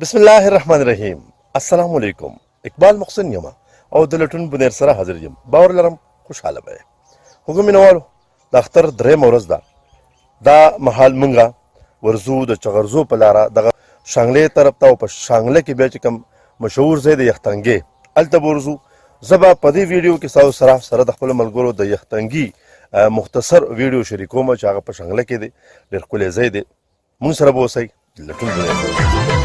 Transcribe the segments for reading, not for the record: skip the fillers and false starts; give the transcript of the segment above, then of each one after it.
بسم الله الرحمن الرحیم. السلام علیکم. اقبال محسن یم او د لټون بنیر سره حاضر یم. باور لرم خوشاله به هغه مینوالو د اختر درې مورز ده دا محال منګه ورزو د چغرزو په لاره دغه شانګلې طرف ته او په شانګله کې بیا چې کوم مشهور ځای د یختنګي الته ورزو زبا په دې ویډیو کې سره د خپل ملګرو د یختنګي مختصر ویډیو شریکوم چې هغه په شانګله کې دی ډېر ښکلی ځای دی. مونږ سره به اوسئ لټون بنیر.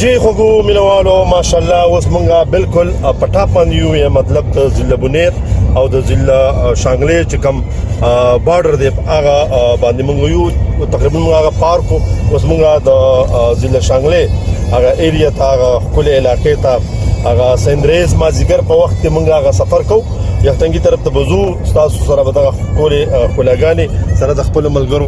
جی خوږو مینوالو ماشاءالله اوس مونږه بالکل په ټاپ باندې یو مطلب د ضلع بنیر او د ضلع شانګلې چې کوم بارډر دی هغه باندې مونږ یو تقریبا مونږ هغه پارک اوس مونږه د ضلع شانګلې هغه ایریا ته هغه ښکلې علاقې ته هغه سندریز مازدیګر په وخت کې مونږ هغه سفر کوو یختنګي طرف ته بزو ستاسو سره به دغه ښکلاګانې سره د خپلو ملګرو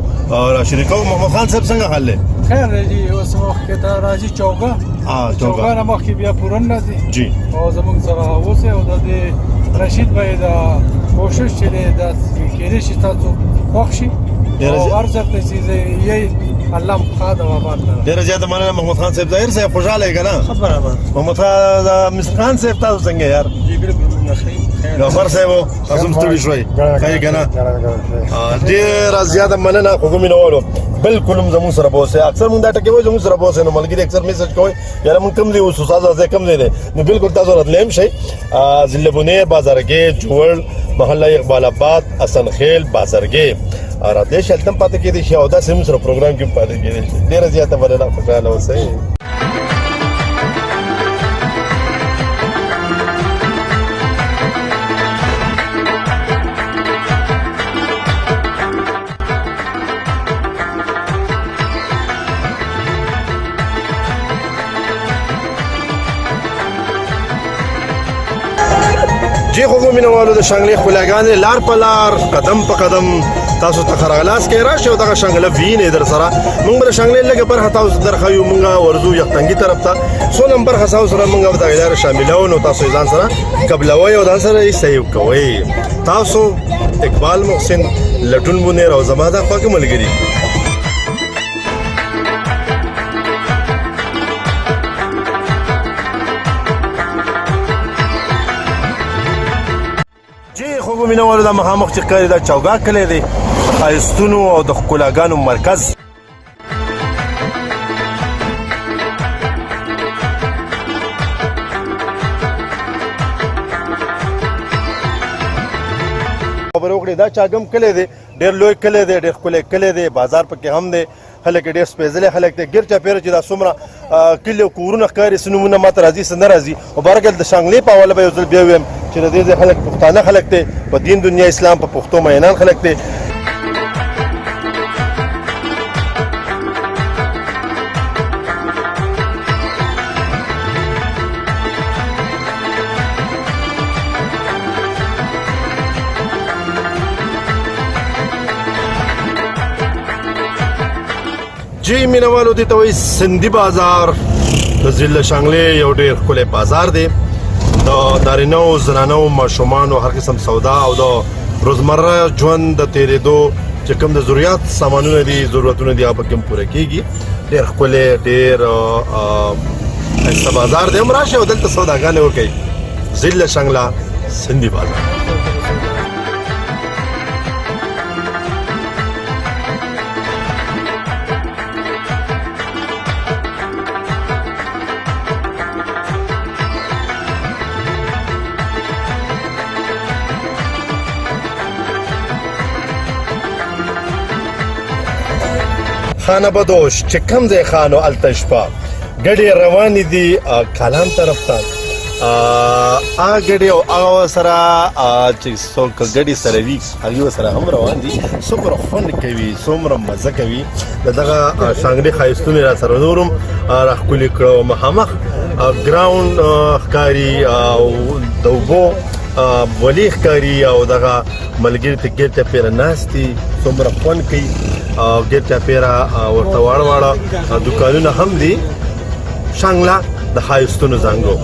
راشریکوو. محمد خان صاحب څنګه حال دی؟ خیر دی. اوس وخت کې دا راځي چوکا نه مخکې بیا پورن راځي جی او زموږ سره اوسه او د رشید بھائی دا کوشش چې دا کېږي چې تاسو خوښ شي او هر څه چې یې الله مخاده و آباد ډېره زیاته مننه محمد خان صاحب. ظاهر صاحب خوشاله یې که نه؟ خبره ده محمد خان صاحب تاسو څنګه یار؟ جی بالکل خیر. غفر صاحب تاسو هم ستړي شوئ ښه که نه؟ ډېره زیاته مننه خوږو مینوالو. بالکل هم زموږ سره به اوسئ. اکثر مونږ دا ټکي وایو زموږ سره به اوسئ نو ملګري اکثر میسج کوئ یاره مونږ کوم ځای اوسو ستاسو ځای کوم ځای دی نو بالکل تاسو راتلی هم شئ. ضلع بنیر بازارګۍ جوړ محله اقبال آباد حسن خیل بازارګۍ راتلی شئ هلته هم پاتې کېدی شي او داسې هم سره پروګرام کې هم پاتې کېدی شي. ډېره زیاته مننه خوشحاله اوسئ. جی خوږو مینوالو د شانګلې ښکلاګانې لار په لار قدم په قدم تاسو ته ښه راغلاست کې راشئ او دغه شانګله وینئ در سره. مونږ به د شانګلې لږه برخه تاسو ته درښیو. مونږ ورځو یختنګي طرف ته څو نمبر برخه تاسو سره مونږ به دغه لاره شاملوو نو تاسو یې ځان سره قبلوئ او ځان سره یې سیو کوئ. تاسو اقبال محسن لټون بنیر او زما دا خواږه ملګري خوږو مینوالو دا مخامخ چې ښکاري دا چوګا کلی دی د ښایستونو او د ښکلاګانو مرکز. خبرې وکړې دا چاګم کلی دی ډېر لوی کلی دی ډېر ښکلی کلی دی بازار پکې هم دی خلک ډېر سپېڅلي خلک دی ګیر چاپېره چې دا څومره کلي او کورونه ښکاري څه نومونه ماته راځي څه نه راځي او بهرکل د شانګلې په حواله به یو ځل بیا ویم چې د دې ځای خلک پښتانه خلک دی په دین دنیا اسلام په پښتو مینان خلک دی. جی مینوالو دې ته وایي سندي بازار د ضلع شانګلې یو ډېر ښکلی بازار دی د نارینهو زنانو ماشومانو هر قسم سودا او د روزمره ژوند د تېرېدو چې کوم د ضرورت سامانونه دي ضرورتونه دي هغه پکې هم پوره کېږي. ډېر ښکلی ډېر ښایسته بازار دی. هم راشئ او دلته سوداګانې وکړئ. ضلع شانګله سندي بازار. خانه بدوش چې کوم ځای خانو هلته شپه ګډې روانې دي کلام طرف ته هغه ګډې او هغه سره چې څوک ګډې سره وي هغې سره هم روان دي. څومره خوند کوي څومره مزه کوي د دغه شانګلې ښایستونه را سره نور هم راښکلي کړه. مخامخ ګراونډ ښکاري او د اوبو ولې ښکاري او دغه ملګري ته ګیر چاپېره ناست دي څومره خوند کوي او ګیر چاپېره ورته واړه واړه دوکانونه هم دي. شانګله د ښایستونو زانګو.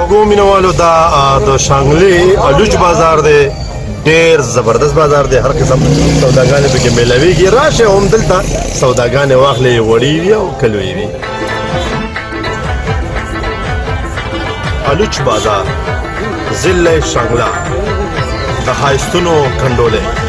خوږو مینوالو دا د شانګلې لوج بازار دی ډېر زبردست بازار دی هر قسم سوداګانې پکې میلاویږي راشه هم دلته سوداګانې واخلې وړې وي او کلوې وي الوچ بازار ضلع شانګله د ښایستونو کنډولې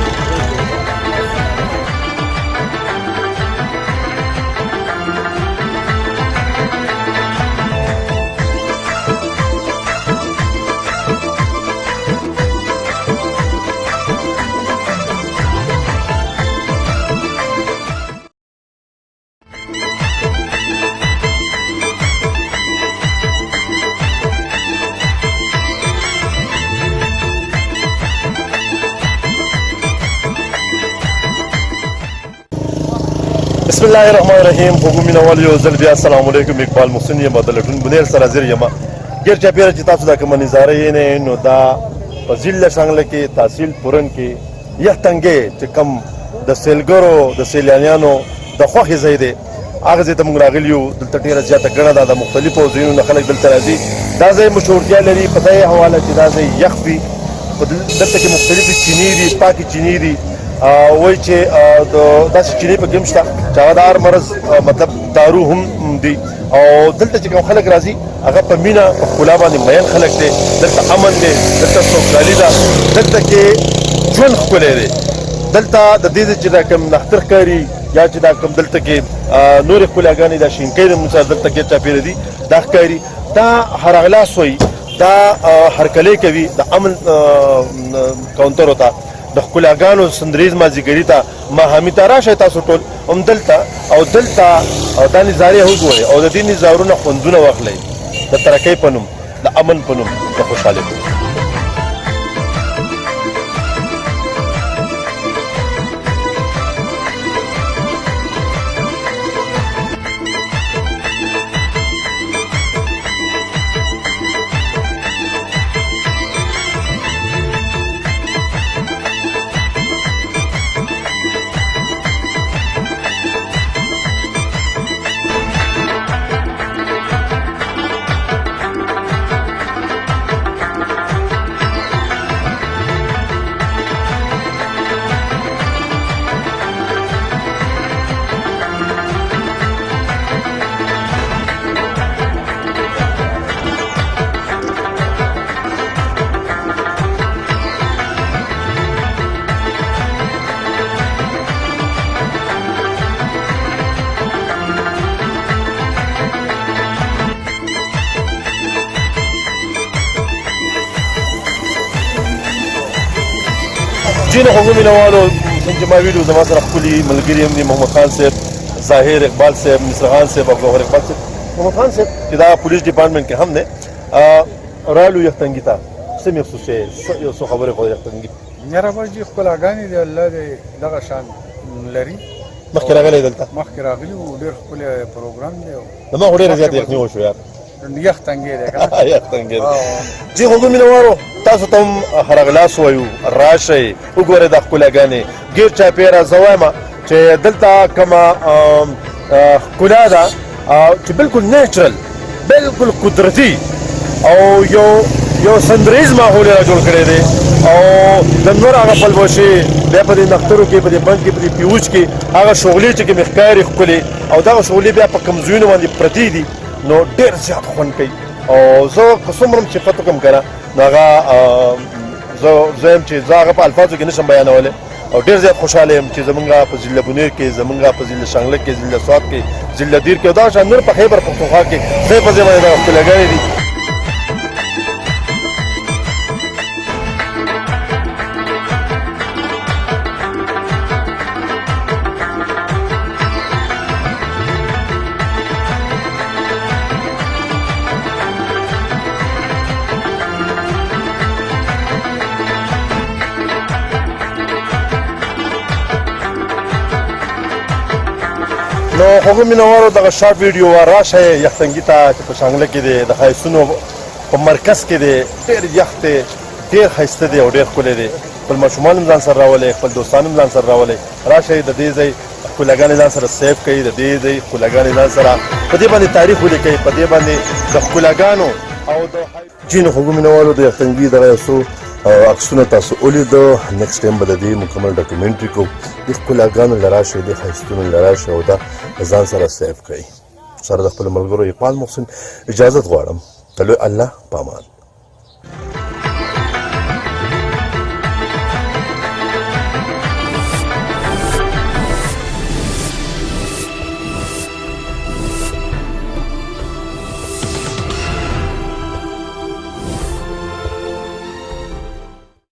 بسم الله الرحمن الرحیم خوږو مینوال یو ځل بیا السلام علیکم اقبال محسن یم د لټون بنیر سره حاضر یم ګیر چاپیره چې تاسو دا کومه نظاره یې نه نو دا په ضلع شانګله کې تحصیل پورن کې یحتنګې چې کم د سیلګرو د سیلانیانو د خوښې ځای دی هغه ځای ته موږ راغلي یو دلته ډېره زیاته ګڼه ده د مختلفو ځایونو نه خلک دلته راځي دا ځای مشهورتیا لري په دې حواله چې دا ځای یخ وي دلته کې مختلفې چینې دي پاکې چینې دي وایي چې داسې چینې پکې هم شته چې هغه د هر مرض مطلب دارو هم دي او دلته چې کوم خلک راځي هغه په مینه په ښکلا باندې مین خلک دی دلته امن دی دلته سوکالي ده دلته کې ژوند ښکلی دی دلته د دې چې دا کوم نښتر ښکاري یا چې دا کوم دلته کې نورې ښکلاګانې دا شینکۍ د مثال دلته کې چاپېره دي دا ښکاري دا هرغلاس وایي دا هرکلی کوي د امن کاونټرو ته د ښکلاګانو سندریز مازدیګري ته ماښامي ته راشئ تاسو ټول هم دلته او دلته دا نظارې وګورئ او د دې نظارو نه خوندونه واخلئ د ترقۍ په نوم د امن په نوم د خوشحالۍ په نوم جینو خوږو مینوالو څنګه چې ما ویډیو زما سره ښکلي ملګري هم دي محمد خان صاحب ظاهر اقبال صاحب مصرخان صاحب او ګوهر اقبال صاحب محمد خان صاحب چې دا پولیس ډپارټمنټ کې هم دی رالو یختنګي ته څه محسوس یې یو څو خبرې خو یختنګي یاره بس جي ښکلاګانې دي الله دې دغه شان لري مخکې راغلی دلته مخکې راغلي وو ډېر ښکلی پروګرام دی زما خو ډېره زیاته یخني وشو یار یخ تنګې دی که نه یخ تنګې دی جي خوږو مینوالو تاسو ته هم هرغلاس وایو راشئ وګورئ دا ښکلاګانې ګیر چاپېره زه وایم چې دلته کومه ښکلا ده چې بالکل نیچرل بالکل قدرتي او یو سندریز ماحول یې را جوړ کړی دی او د نور هغه پلوشې بیا په دې نښترو کې په دې بند کې په دې پیوج کې هغه شغلې چې کومې ښکاري ښکلې او دغه شغلې بیا په کوم ځایونو باندې پرتې دي نو ډېر زیات خوند کوي او زه که څومره هم صفت وکړم که نه نو هغه زه یم چې زه هغه په الفاظو کې نشم بیانولی او ډېر زیات خوشحاله یم چې زمونږ په ضلع بونیر کې زمونږ په ضلع شانګله کې ضلع سوات کې ضلع دیر کې او دغه شان نور په خیبر پښتونخوا کې ځای په ځای باندې دغه ښکلاګانې دي نو خوږو مینوالو دغه شارټ ویډیو راشئ یختنګي ته چې په شانګله کې دی د ښایستونو په مرکز کې دی ډېر یخ دی ډېر ښایسته دی او ډېر ښکلی دی خپل ماشومان هم ځان سره راولئ خپل دوستان هم ځان سره راولئ راشئ د دې ځای ښکلاګانې ځان سره سیف کړئ د دې ځای ښکلاګانې ځان سره په دې باندې تاریخ ولیکئ په دې باندې د ښکلاګانو او د جن خو مینوالو د یختنګي دغه سو عکسونه تاسو ولیدو. نیکسټ ټایم به د دې مکمل ډاکومنټري کوم. د ښکلاګانو له راشه د ښایستونو له راشه او دا ځان سره سیف کړئ. سره د خپل ملګرو اقبال محسن اجازت غواړم. تلو الله پامان.